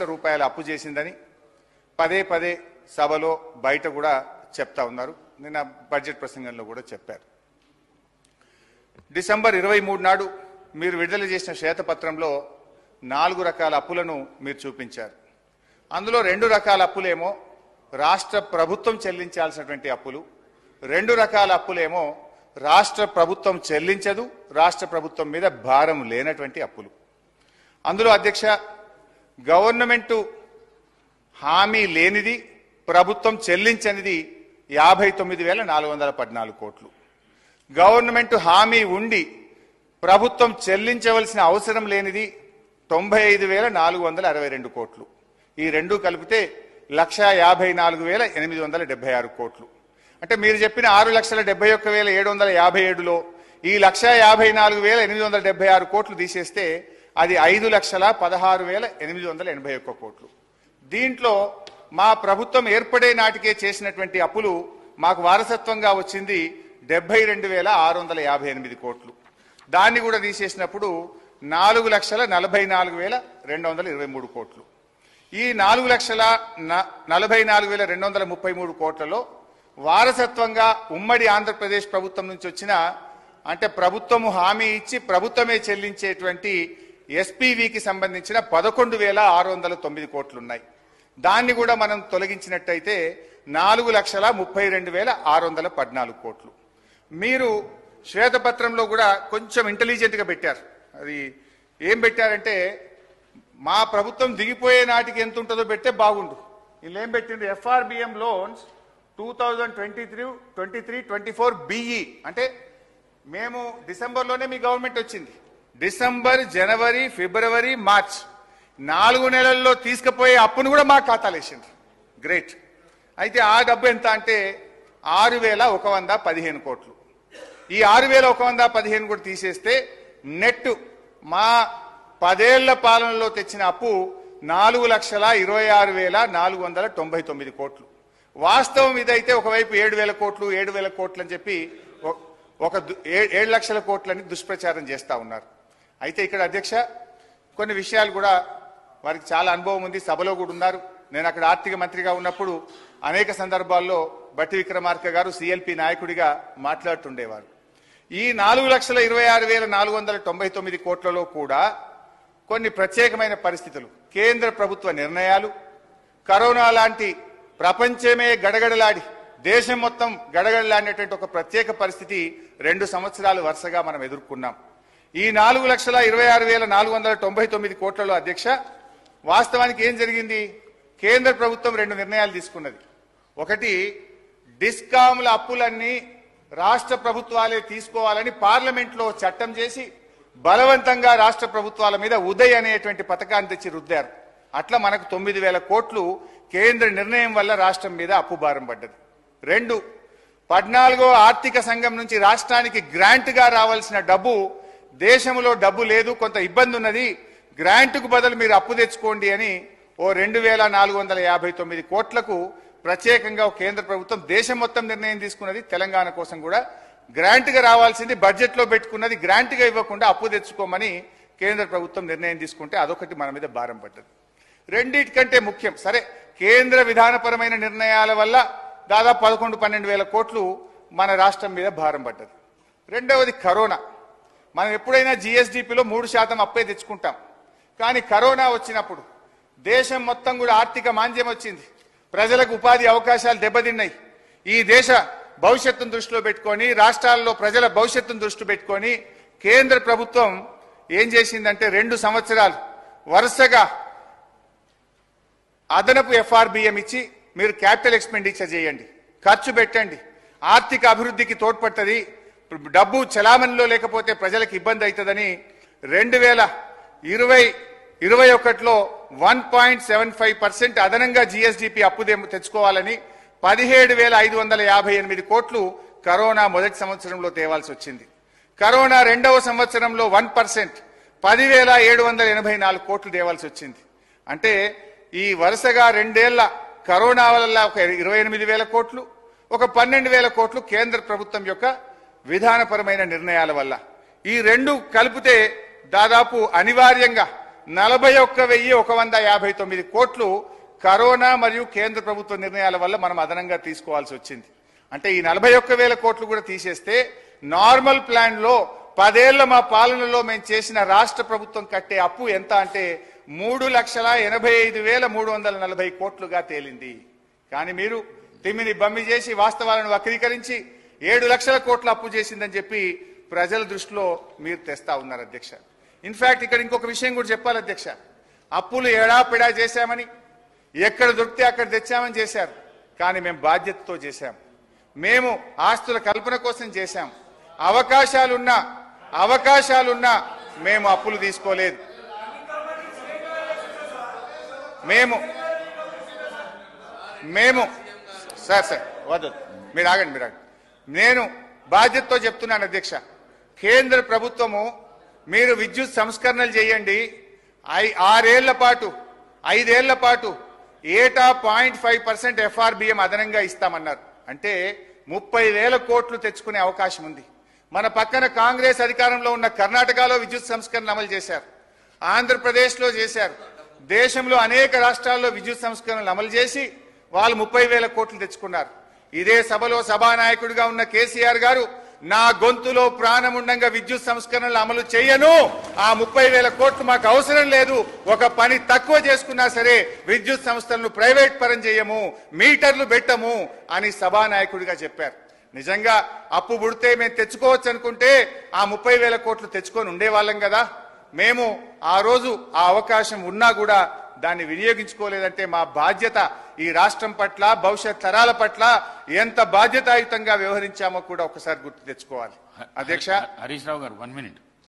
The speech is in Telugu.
రూపాయల అప్పు చేసిందని పదే పదే సభలో బయట కూడా చెప్తా ఉన్నారు. నిన్న బడ్జెట్ ప్రసంగంలో కూడా చెప్పారు. డిసెంబర్ 23 నాడు మీరు విడుదల చేసిన శ్వేతపత్రంలో 4 రకాల అప్పులను మీరు చూపించారు. అందులో 2 రకాల అప్పులేమో రాష్ట్ర ప్రభుత్వం చెల్లించాల్సినటువంటి అప్పులు, 2 రకాల అప్పులేమో రాష్ట్ర ప్రభుత్వం చెల్లించదు, రాష్ట్ర ప్రభుత్వం మీద భారం లేనటువంటి అప్పులు. అందులో అధ్యక్ష, గవర్నమెంట్ హామీ లేనిది, ప్రభుత్వం చెల్లించనిది 59,414 కోట్లు. గవర్నమెంట్ హామీ ఉండి ప్రభుత్వం చెల్లించవలసిన అవసరం లేనిది 95,462 కోట్లు. ఈ రెండు కలిపితే 1,54,876 కోట్లు. అంటే మీరు చెప్పిన 6,71,757లో ఈ 1,54,876 కోట్లు తీసేస్తే అది 5,16,881 కోట్లు. దీంట్లో మా ప్రభుత్వం ఏర్పడే నాటికే చేసినటువంటి అప్పులు మాకు వారసత్వంగా వచ్చింది 72,658 కోట్లు. దాన్ని కూడా తీసేసినప్పుడు 4,44,223 కోట్లు. ఈ 4,44,233 కోట్లలో వారసత్వంగా ఉమ్మడి ఆంధ్రప్రదేశ్ ప్రభుత్వం నుంచి వచ్చిన, అంటే ప్రభుత్వము హామీ ఇచ్చి ప్రభుత్వమే చెల్లించేటువంటి ఎస్పీవీకి సంబంధించిన 11,609 కోట్లు ఉన్నాయి. దాన్ని కూడా మనం తొలగించినట్టయితే 4,32,614 కోట్లు. మీరు శ్వేతపత్రంలో కూడా కొంచెం ఇంటెలిజెంట్గా పెట్టారు. అది ఏం పెట్టారంటే, మా ప్రభుత్వం దిగిపోయే నాటికి ఎంత ఉంటుందో పెట్టే బాగుండు. వీళ్ళు ఏం పెట్టిండ్రు, ఎఫ్ఆర్బిఎం లోన్స్ 2023-24 బిఈ, అంటే మేము డిసెంబర్లోనే మీ గవర్నమెంట్ వచ్చింది. డిసెంబర్, జనవరి, ఫిబ్రవరి, మార్చ్ 4 నెలల్లో తీసుకుపోయే అప్పును కూడా మా ఖాతాలు వేసిండ్రు. గ్రేట్. అయితే ఆ డబ్బు ఎంత అంటే 6,115 కోట్లు. ఈ 6,115 కూడా తీసేస్తే నెట్ మా 10 ఏళ్ల పాలనలో తెచ్చిన అప్పు 4,26,499 కోట్లు. వాస్తవం ఇదైతే ఒకవైపు 7,000 కోట్లు 7,000 కోట్లు అని చెప్పి ఒక 7 లక్షల కోట్లని దుష్ప్రచారం చేస్తూ ఉన్నారు. అయితే ఇక్కడ అధ్యక్ష, కొన్ని విషయాలు కూడా వారికి చాలా అనుభవం ఉంది, సభలో కూడా ఉన్నారు. నేను అక్కడ ఆర్థిక మంత్రిగా ఉన్నప్పుడు అనేక సందర్భాల్లో బట్టి విక్రమార్క గారు సిఎల్పి నాయకుడిగా మాట్లాడుతుండేవారు. ఈ 4,26,499 కోట్లలో కూడా కొన్ని ప్రత్యేకమైన పరిస్థితులు, కేంద్ర ప్రభుత్వ నిర్ణయాలు, కరోనా లాంటి ప్రపంచమే గడగడలాడి దేశం మొత్తం గడగడలాడినటువంటి ఒక ప్రత్యేక పరిస్థితి 2 సంవత్సరాలు వరుసగా మనం ఎదుర్కొన్నాం. ఈ 4,26,499 కోట్లలో అధ్యక్ష, వాస్తవానికి ఏం జరిగింది? కేంద్ర ప్రభుత్వం 2 నిర్ణయాలు తీసుకున్నది. ఒకటి, డిస్కామ్ల అప్పులన్నీ రాష్ట్ర ప్రభుత్వాలే తీసుకోవాలని పార్లమెంట్లో చట్టం చేసి బలవంతంగా రాష్ట్ర ప్రభుత్వాల మీద ఉదయ్ అనేటువంటి పథకాన్ని తెచ్చి రుద్దారు. అట్లా మనకు 9,000 కోట్లు కేంద్ర నిర్ణయం వల్ల రాష్ట్రం మీద అప్పు భారం పడ్డది. 2, 14వ ఆర్థిక సంఘం నుంచి రాష్ట్రానికి గ్రాంట్గా రావాల్సిన డబ్బు, దేశంలో డబ్బు లేదు, కొంత ఇబ్బంది ఉన్నది, గ్రాంట్కు బదులు మీరు అప్పు తెచ్చుకోండి అని ఓ 2,459 కోట్లకు ప్రత్యేకంగా కేంద్ర ప్రభుత్వం దేశం మొత్తం నిర్ణయం తీసుకున్నది. తెలంగాణ కోసం కూడా గ్రాంట్గా రావాల్సింది బడ్జెట్లో పెట్టుకున్నది, గ్రాంట్గా ఇవ్వకుండా అప్పు తెచ్చుకోమని కేంద్ర ప్రభుత్వం నిర్ణయం తీసుకుంటే అదొకటి మన మీద భారం పడ్డది. రెండిటికంటే ముఖ్యం, సరే కేంద్ర విధానపరమైన నిర్ణయాల వల్ల దాదాపు 11-12 కోట్లు మన రాష్ట్రం మీద భారం పడ్డది. రెండవది కరోనా. మనం ఎప్పుడైనా జిఎస్డిపిలో 3% అప్పే తెచ్చుకుంటాం. కానీ కరోనా వచ్చినప్పుడు దేశం మొత్తం కూడా ఆర్థిక మాంద్యం వచ్చింది, ప్రజలకు ఉపాధి అవకాశాలు దెబ్బతిన్నాయి. ఈ దేశ భవిష్యత్తును దృష్టిలో పెట్టుకొని, రాష్ట్రాల్లో ప్రజల భవిష్యత్తును దృష్టి పెట్టుకొని కేంద్ర ప్రభుత్వం ఏం చేసిందంటే 2 సంవత్సరాలు వరుసగా అదనపు ఎఫ్ఆర్బిఎం ఇచ్చి మీరు క్యాపిటల్ ఎక్స్పెండిచర్ చేయండి, ఖర్చు పెట్టండి, ఆర్థిక అభివృద్ధికి తోడ్పడుతుంది, డబ్బు చలామణిలో లేకపోతే ప్రజలకు ఇబ్బంది అవుతుందని 2020-21లో 1.75% అదనంగా జిఎస్డిపి అప్పు తెచ్చుకోవాలని 17,558 కోట్లు కరోనా మొదటి సంవత్సరంలో తేవాల్సి వచ్చింది. కరోనా 2వ సంవత్సరంలో 1%, 10,784 కోట్లు తేవాల్సి వచ్చింది. అంటే ఈ వరుసగా 2 ఏళ్ల కరోనా వల్ల ఒక 28,000 కోట్లు, ఒక 12,000 కోట్లు కేంద్ర ప్రభుత్వం యొక్క విధానపరమైన నిర్ణయాల వల్ల. ఈ 2 కలిపితే దాదాపు అనివార్యంగా 41,159 కోట్లు కరోనా మరియు కేంద్ర ప్రభుత్వ నిర్ణయాల వల్ల మనం అదనంగా తీసుకోవాల్సి వచ్చింది. అంటే ఈ 41,000 కోట్లు కూడా తీసేస్తే నార్మల్ ప్లాన్ లో 10 ఏళ్ల మా పాలనలో మేము చేసిన రాష్ట్ర ప్రభుత్వం కట్టే అప్పు ఎంత అంటే 3,85,340 కోట్లుగా తేలింది. కానీ మీరు తిమ్మిని బమ్మి చేసి వాస్తవాలను వక్రీకరించి 7 లక్షల కోట్ల అప్పు చేసిందని చెప్పి ప్రజల దృష్టిలో మీరు తెస్తా ఉన్నారు అధ్యక్ష. ఇన్ఫాక్ట్ ఇక్కడ ఇంకొక విషయం కూడా చెప్పాలి అధ్యక్ష. అప్పులు ఎడాపెడా చేశామని, ఎక్కడ దొరికితే అక్కడ తెచ్చామని చేశారు. కానీ మేము బాధ్యతతో చేశాం. మేము ఆస్తుల కల్పన కోసం చేశాం. అవకాశాలున్నా మేము అప్పులు తీసుకోలేదు. మేము సార్ వద్దు, మీరు ఆగండి. నేను బాధ్యతతో చెప్తున్నాను అధ్యక్ష. కేంద్ర ప్రభుత్వము మీరు విద్యుత్ సంస్కరణలు చేయండి, 5 ఏళ్ల పాటు ఏటా 0.5% FRBM అదనంగా ఇస్తామన్నారు. అంటే 30,000 కోట్లు తెచ్చుకునే అవకాశం ఉంది. మన పక్కన కాంగ్రెస్ అధికారంలో ఉన్న కర్ణాటకలో విద్యుత్ సంస్కరణ అమలు చేశారు, ఆంధ్రప్రదేశ్లో చేశారు. దేశంలో అనేక రాష్ట్రాల్లో విద్యుత్ సంస్కరణలు అమలు చేసి వాళ్ళు 30,000 కోట్లు తెచ్చుకున్నారు. ఇదే సభలో సభానాయకుడిగా ఉన్న కేసీఆర్ గారు నా గొంతులో ప్రాణముండంగా విద్యుత్ సంస్కరణలు అమలు చేయను, ఆ 30,000 కోట్లు మాకు అవసరం లేదు, ఒక పని తక్కువ చేసుకున్నా సరే విద్యుత్ సంస్థలను ప్రైవేట్ పరం చేయము, మీటర్లు పెట్టము అని సభానాయకుడిగా చెప్పారు. నిజంగా అప్పు పుడితే మేము తెచ్చుకోవచ్చు అనుకుంటే ఆ 30,000 కోట్లు తెచ్చుకొని ఉండేవాళ్ళం కదా. మేము ఆ రోజు ఆ అవకాశం ఉన్నా కూడా దాన్ని వినియోగించుకోలేదంటే మా బాధ్యత ఈ రాష్ట్రం పట్ల, భవిష్యత్ తరాల పట్ల ఎంత బాధ్యతాయుతంగా వ్యవహరించామో కూడా ఒకసారి గుర్తు తెచ్చుకోవాలి. అధ్యక్ష, హరీష్ రావు గారు 1 minute.